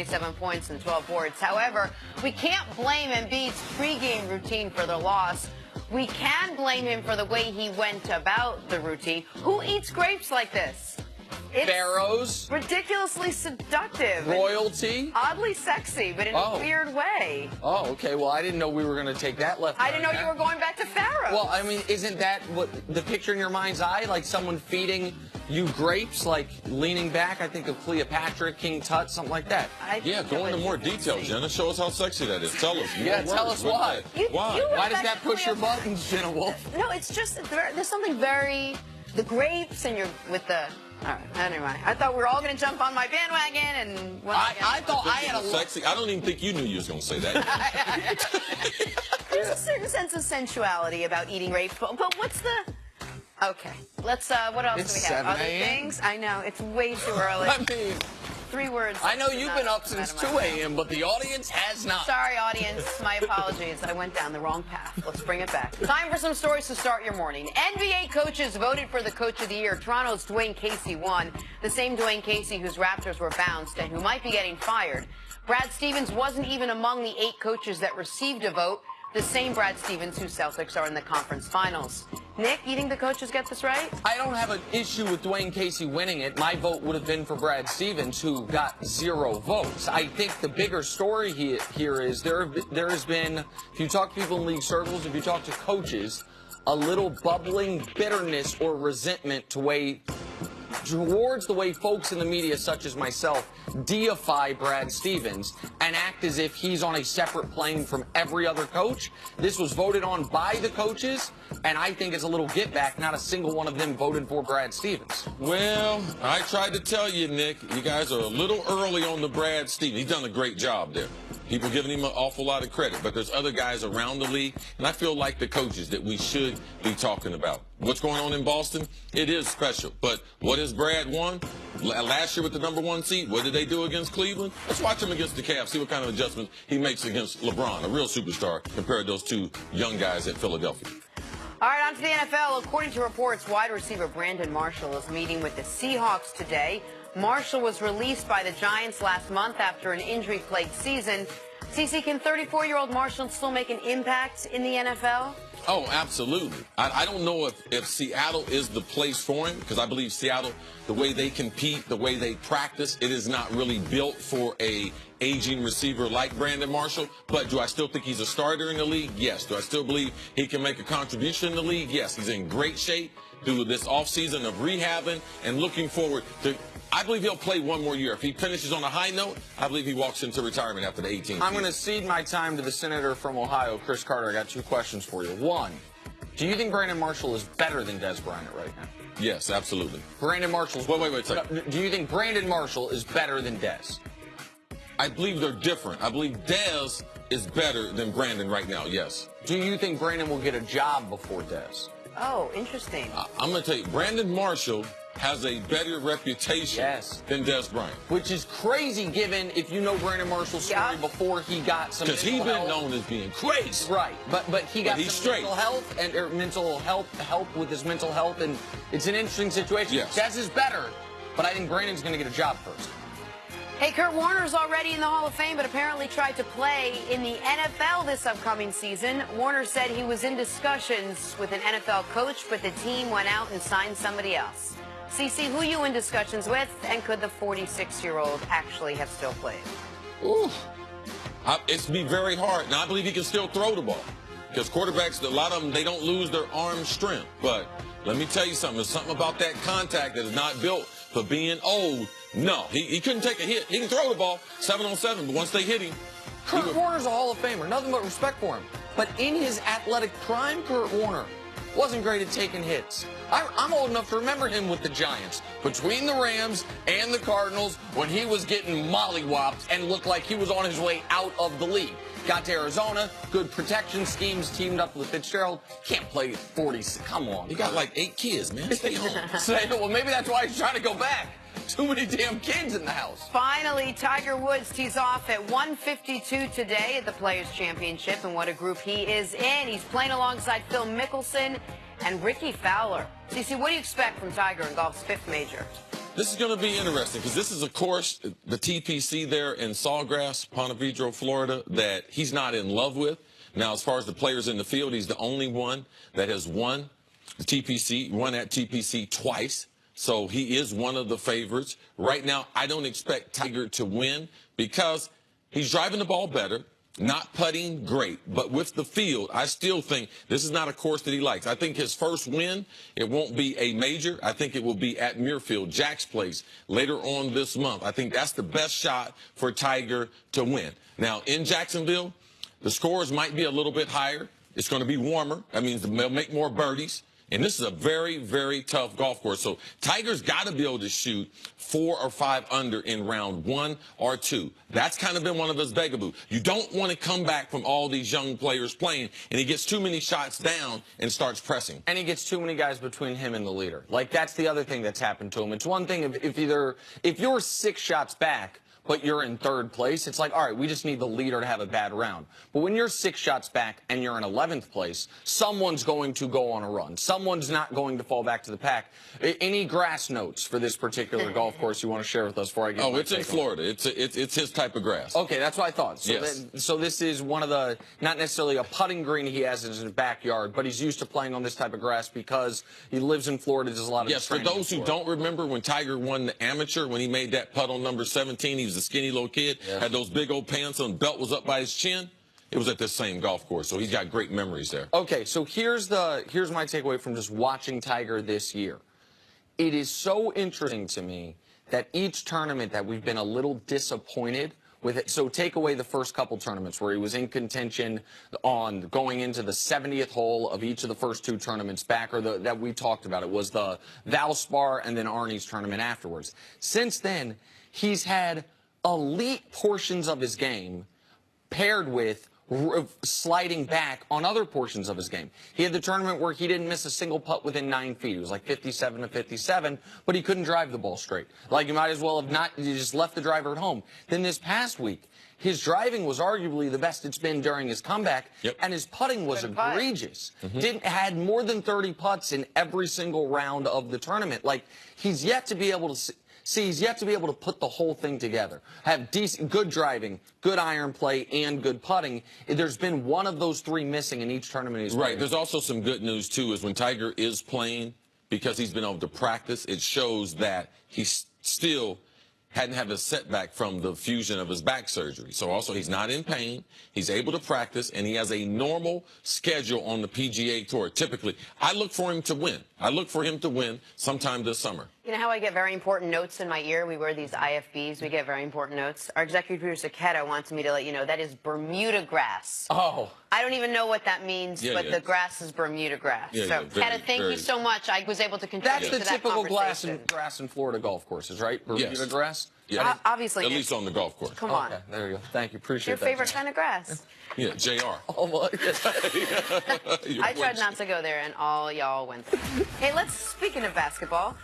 27 points and 12 boards. However, we can't blame Embiid's pregame routine for the loss. We can blame him for the way he went about the routine. Who eats grapes like this? It's pharaohs. Ridiculously seductive. Royalty. Oddly sexy, but in a weird way. Oh, okay. Well, I didn't know we were going to take that left. I didn't know you were going back to pharaohs. Well, I mean, isn't that what the picture in your mind's eye? Like someone feeding you grapes, like leaning back? I think of Cleopatra, King Tut, something like that. Yeah, go into more details, Jenna. Show us how sexy that is. Tell us. Yeah, tell us why. Why? Why does that push your buttons, Jenna Wolf? No, it's just, there's something very, the grapes and you're with the... All right, anyway, I thought we were all going to jump on my bandwagon, and I thought I had a sexy. I don't even think you knew you was going to say that. There's a certain sense of sensuality about eating grapes, but what's the? Okay, let's. What else It's do we have? 7 Other things? I know it's way too early. I mean, 3 words. I know you've been up since 2 a.m., but the audience has not. Sorry, audience. My apologies. I went down the wrong path. Let's bring it back. Time for some stories to start your morning. NBA coaches voted for the Coach of the Year. Toronto's Dwayne Casey won. The same Dwayne Casey whose Raptors were bounced and who might be getting fired. Brad Stevens wasn't even among the 8 coaches that received a vote. The same Brad Stevens whose Celtics are in the conference finals. Nick, you think the coaches get this right? I don't have an issue with Dwayne Casey winning it. My vote would have been for Brad Stevens, who got 0 votes. I think the bigger story here is there has been, if you talk to people in league circles, if you talk to coaches, a little bubbling bitterness or resentment towards the way folks in the media, such as myself, deify Brad Stevens and act as if he's on a separate plane from every other coach. This was voted on by the coaches, and I think it's a little get back. Not a single one of them voted for Brad Stevens. Well, I tried to tell you, Nick, you guys are a little early on the Brad Stevens. He's done a great job there. People giving him an awful lot of credit, but there's other guys around the league, and I feel like the coaches that we should be talking about. What's going on in Boston? It is special, but what has Brad won? Last year with the #1 seed, what did they do against Cleveland? Let's watch him against the Cavs, see what kind of adjustments he makes against LeBron, a real superstar, compared to those 2 young guys at Philadelphia. All right, on to the NFL. According to reports, wide receiver Brandon Marshall is meeting with the Seahawks today. Marshall was released by the Giants last month after an injury-plagued season. CC, can 34-year-old Marshall still make an impact in the NFL? Oh, absolutely. I don't know if Seattle is the place for him, because I believe Seattle, the way they compete, the way they practice, it is not really built for a aging receiver like Brandon Marshall. But do I still think he's a starter in the league? Yes. Do I still believe he can make a contribution in the league? Yes. He's in great shape through this offseason of rehabbing and looking forward to. I believe he'll play 1 more year. If he finishes on a high note, I believe he walks into retirement after the 18th. I'm going to cede my time to the senator from Ohio, Chris Carter. I got 2 questions for you. 1, do you think Brandon Marshall is better than Des Bryant right now? Yes, absolutely. Brandon Marshall. Wait a second. Do you think Brandon Marshall is better than Des? I believe they're different. I believe Des is better than Brandon right now, yes. Do you think Brandon will get a job before Des? Oh, interesting. I'm going to tell you, Brandon Marshall has a better reputation than Des Bryant. Which is crazy given if you know Brandon Marshall's story before he got some because he's been known as being crazy. Right, but he got some mental health and mental help with his mental health, and it's an interesting situation. Yes. Des is better, but I think Brandon's going to get a job first. Hey, Kurt Warner's already in the Hall of Fame, but apparently tried to play in the NFL this upcoming season. Warner said he was in discussions with an NFL coach, but the team went out and signed somebody else. CC, who are you in discussions with, and could the 46-year-old actually have still played? Ooh, it's be very hard. Now, I believe he can still throw the ball because quarterbacks, a lot of them, they don't lose their arm strength. But let me tell you something. There's something about that contact that is not built for being old. No, he couldn't take a hit. He can throw the ball 7-on-7, but once they hit him. Kurt Warner's a Hall of Famer. Nothing but respect for him. But in his athletic prime, Kurt Warner wasn't great at taking hits. I'm old enough to remember him with the Giants. Between the Rams and the Cardinals, when he was getting mollywopped and looked like he was on his way out of the league. Got to Arizona, good protection schemes, teamed up with Fitzgerald. Can't play 40. Come on. He got like 8 kids, man. Stay home. Well, maybe that's why he's trying to go back. Too many damn kids in the house. Finally, Tiger Woods tees off at 1:52 today at the Players' Championship, and what a group he is in. He's playing alongside Phil Mickelson and Ricky Fowler. CC, what do you expect from Tiger in golf's 5th major? This is going to be interesting because this is a course, the TPC there in Sawgrass, Ponte Vedra, Florida, that he's not in love with. Now, as far as the players in the field, he's the only one that has won the TPC, won at TPC twice. So he is one of the favorites. Right now, I don't expect Tiger to win because he's driving the ball better. Not putting great, but with the field, I still think this is not a course that he likes. I think his first win, it won't be a major. I think it will be at Muirfield, Jack's Place, later on this month. I think that's the best shot for Tiger to win. Now, in Jacksonville, the scores might be a little bit higher. It's going to be warmer. That means they'll make more birdies. And this is a very, very tough golf course. So Tiger's got to be able to shoot 4 or 5 under in round 1 or 2. That's kind of been one of his bugaboo. You don't want to come back from all these young players playing, and he gets too many shots down and starts pressing. And he gets too many guys between him and the leader. Like, that's the other thing that's happened to him. It's one thing if you're 6 shots back, but you're in 3rd place, it's like, all right, we just need the leader to have a bad round. But when you're 6 shots back and you're in 11th place, someone's going to go on a run. Someone's not going to fall back to the pack. Any grass notes for this particular golf course you want to share with us before I get Oh, it's in Florida. It's his type of grass. Okay, that's what I thought. So, yes. So this is one of the, not necessarily a putting green he has in his backyard, but he's used to playing on this type of grass because he lives in Florida. There's a lot of Yes, for those who don't remember when Tiger won the amateur, when he made that putt on number 17, he was a skinny little kid, had those big old pants on, belt was up by his chin. It was at this same golf course, so he's got great memories there. Okay, so here's my takeaway from just watching Tiger this year. It is so interesting to me that each tournament that we've been a little disappointed with it. So take away the first couple tournaments where he was in contention on going into the 70th hole of each of the first 2 tournaments back, or that we talked about. It was the Valspar and then Arnie's tournament afterwards. Since then, he's had elite portions of his game paired with sliding back on other portions of his game. He had the tournament where he didn't miss a single putt within 9 feet. He was like 57 to 57, but he couldn't drive the ball straight. Like, you might as well have not, you just left the driver at home. Then this past week, his driving was arguably the best it's been during his comeback, and his putting was egregious. Had more than 30 putts in every single round of the tournament. Like, he's yet to be able to he's yet to be able to put the whole thing together. Have decent, good driving, good iron play, and good putting. There's been one of those 3 missing in each tournament he's played. Right. There's also some good news, too, is when Tiger is playing, because he's been able to practice, it shows that he's still hadn't had a setback from the fusion of his back surgery. So also he's not in pain, he's able to practice, and he has a normal schedule on the PGA Tour. Typically, I look for him to win. I look for him to win sometime this summer. You know how I get very important notes in my ear? We wear these IFBs. We get very important notes. Our executive producer, Keta, wants me to let you know that is Bermuda grass. Oh. I don't even know what that means, but the grass is Bermuda grass. So, Keta, thank you so much. I was able to contribute to that That's the typical conversation. grass in Florida golf courses, right? Bermuda grass? Yeah. Obviously. At least on the golf course. Come on. Okay, there you go. Thank you. Appreciate Your favorite kind of grass? Yeah, JR. Oh, my I tried not to go there, and all y'all went there. Hey, speaking of basketball,